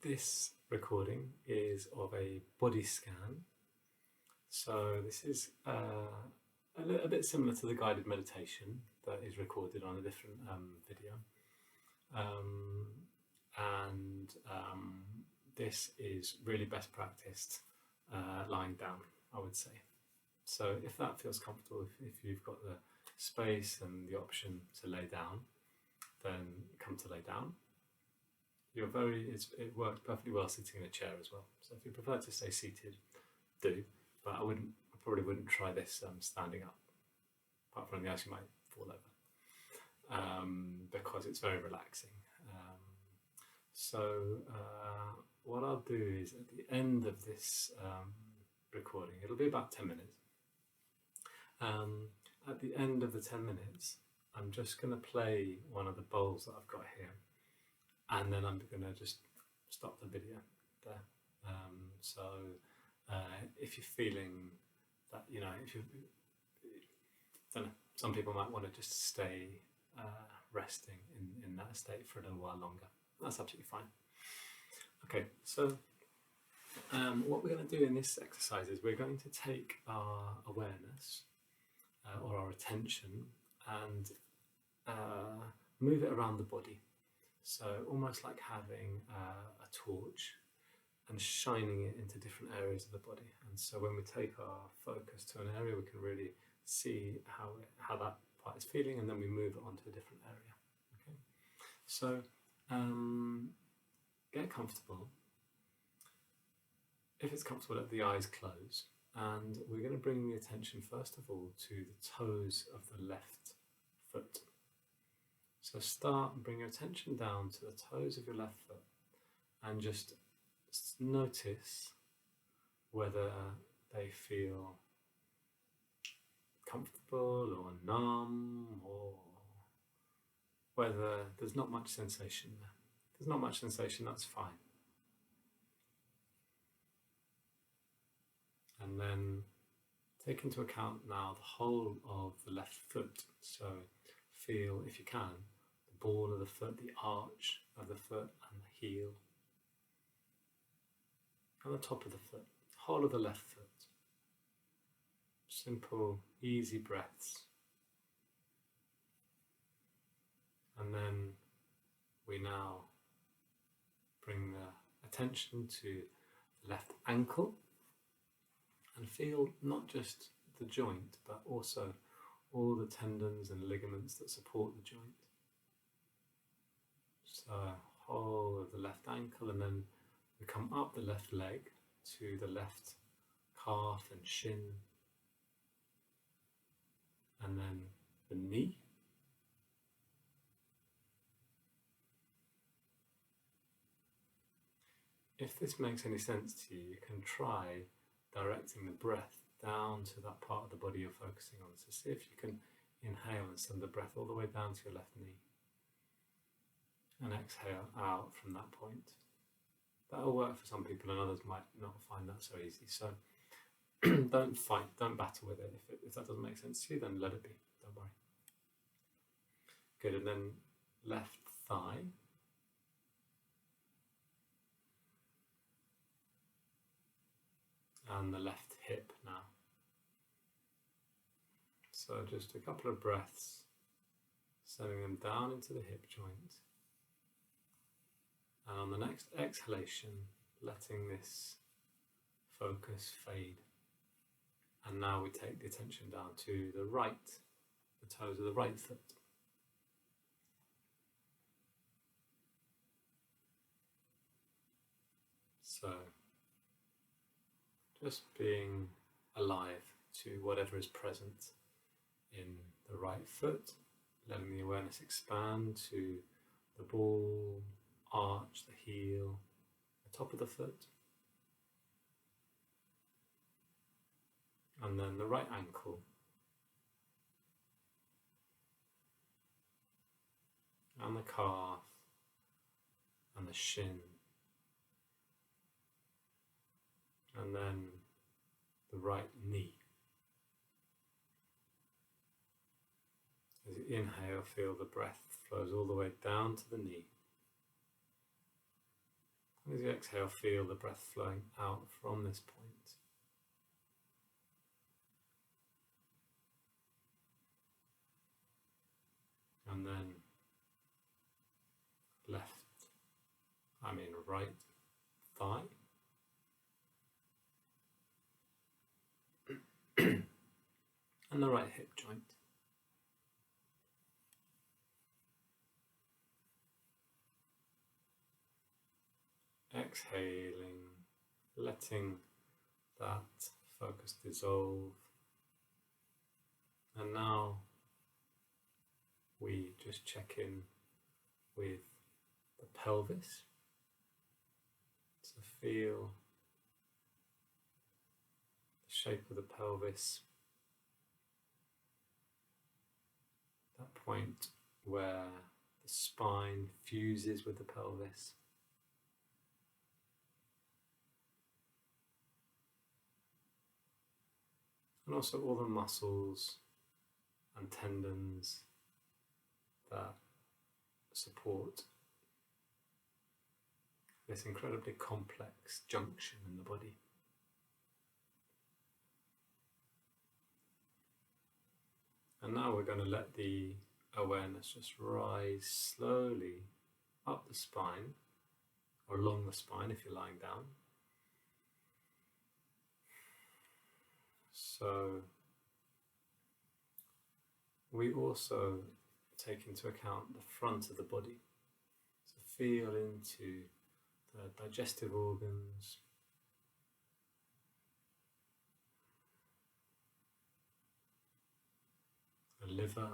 This recording is of a body scan. So this is a bit similar to the guided meditation that is recorded on a different video. This is really best practiced lying down, I would say. So if that feels comfortable, if you've got the space and the option to lay down, then come to lay down. It works perfectly well sitting in a chair as well. So if you prefer to stay seated, do. But I probably wouldn't try this standing up. Apart from the ice, you might fall over because it's very relaxing. What I'll do is at the end of this recording, it'll be about 10 minutes. At the end of the 10 minutes, I'm just going to play one of the bowls that I've got here. And then I'm going to just stop the video there. If you're feeling that, don't know, some people might want to just stay resting in that state for a little while longer. That's absolutely fine. Okay, so what we're going to do in this exercise is we're going to take our awareness or our attention and move it around the body. So almost like having a torch and shining it into different areas of the body. And so when we take our focus to an area, we can really see how that part is feeling, and then we move it onto a different area. Okay. So get comfortable. If it's comfortable, let the eyes close. And we're going to bring the attention first of all to the toes of the left foot. So start and bring your attention down to the toes of your left foot and just notice whether they feel comfortable or numb, or whether there's not much sensation there. If there's not much sensation, that's fine. And then take into account now the whole of the left foot. So feel, if you can, the ball of the foot, the arch of the foot, and the heel, and the top of the foot, whole of the left foot. Simple, easy breaths. And then we now bring the attention to the left ankle and feel not just the joint, but also all the tendons and ligaments that support the joint. So whole of the left ankle, and then we come up the left leg to the left calf and shin, and then the knee. If this makes any sense to you, you can try directing the breath down to that part of the body you're focusing on. So see if you can inhale and send the breath all the way down to your left knee, and exhale out from that point. That'll work for some people, and others might not find that so easy. So don't fight, don't battle with it. If that doesn't make sense to you, then let it be, don't worry. Good, and then left thigh. And the left hip now. So just a couple of breaths, sending them down into the hip joint. And on the next exhalation, letting this focus fade. And now we take the attention down to the right, the toes of the right foot. So just being alive to whatever is present in the right foot, letting the awareness expand to the ball, arch, the heel, the top of the foot, and then the right ankle, and the calf, and the shin, and then the right knee. As you inhale, feel the breath flows all the way down to the knee. And as you exhale, feel the breath flowing out from this point. And then right thigh. And the right hip joint. Exhaling, letting that focus dissolve. And now we just check in with the pelvis. So feel the shape of the pelvis, that point where the spine fuses with the pelvis. And also all the muscles and tendons that support this incredibly complex junction in the body. And now we're going to let the awareness just rise slowly up the spine, or along the spine if you're lying down. So we also take into account the front of the body. So feel into the digestive organs, the liver,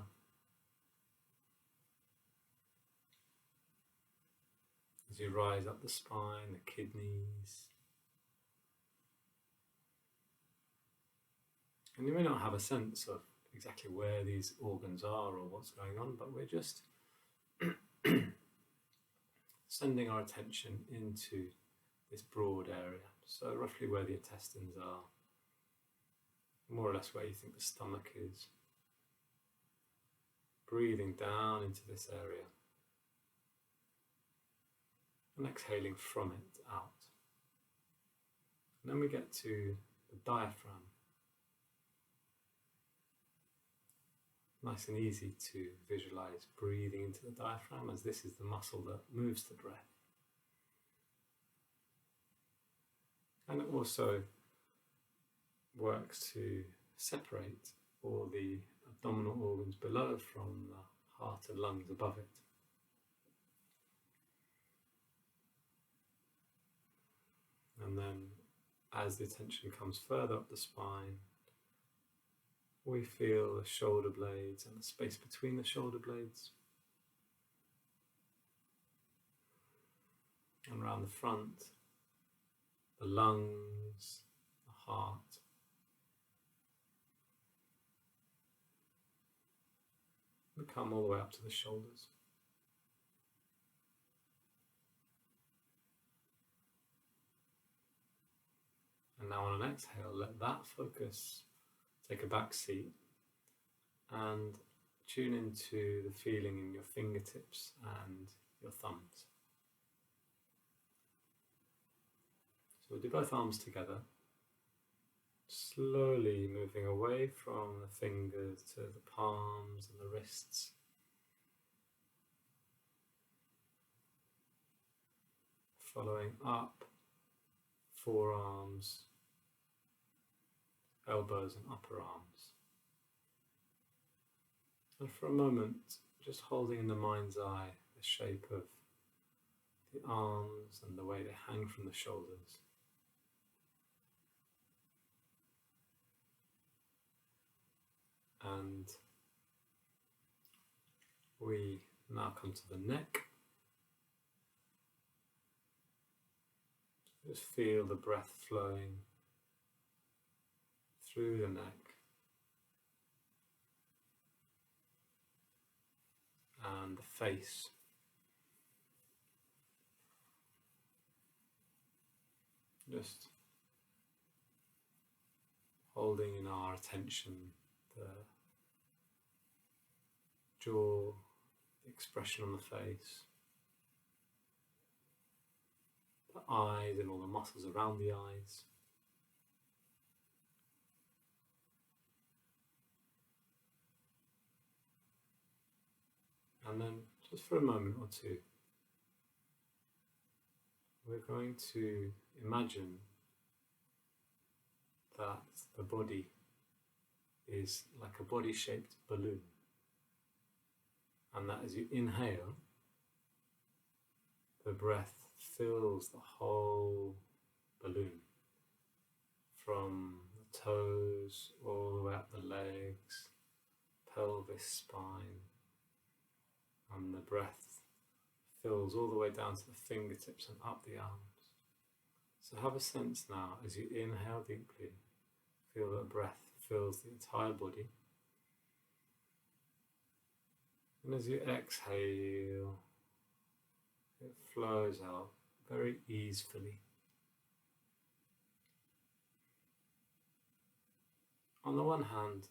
as you rise up the spine, the kidneys. And you may not have a sense of exactly where these organs are or what's going on, but we're just sending our attention into this broad area. So roughly where the intestines are, more or less where you think the stomach is. Breathing down into this area and exhaling from it out. And then we get to the diaphragm. Nice and easy to visualize breathing into the diaphragm, as this is the muscle that moves the breath. And it also works to separate all the abdominal organs below from the heart and lungs above it. And then as the attention comes further up the spine, we feel the shoulder blades and the space between the shoulder blades. And around the front, the lungs, the heart. We come all the way up to the shoulders. And now on an exhale, let that focus take a back seat and tune into the feeling in your fingertips and your thumbs. So we'll do both arms together, slowly moving away from the fingers to the palms and the wrists. Following up, forearms, elbows and upper arms. And for a moment, just holding in the mind's eye the shape of the arms and the way they hang from the shoulders. And we now come to the neck. Just feel the breath flowing through the neck and the face. Just holding in our attention the jaw, the expression on the face, the eyes and all the muscles around the eyes. And then, just for a moment or two, we're going to imagine that the body is like a body-shaped balloon, and that as you inhale, the breath fills the whole balloon, from the toes all the way up the legs, pelvis, spine, and the breath fills all the way down to the fingertips and up the arms. So have a sense now, as you inhale deeply, feel that breath fills the entire body. And as you exhale, it flows out very easily. On the one hand,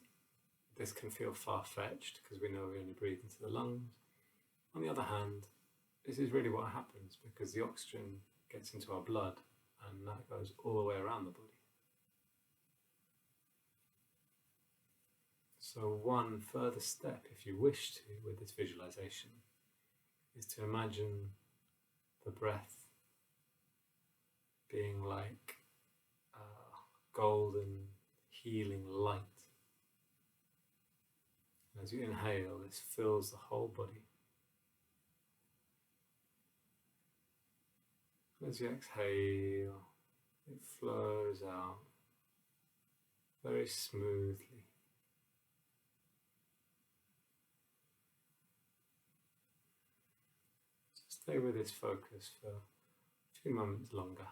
this can feel far-fetched because we know we only breathe into the lungs. On the other hand, this is really what happens because the oxygen gets into our blood and that goes all the way around the body. So one further step, if you wish to, with this visualization, is to imagine the breath being like golden, healing light. As you inhale, this fills the whole body. As you exhale, it flows out very smoothly. So stay with this focus for a few moments longer.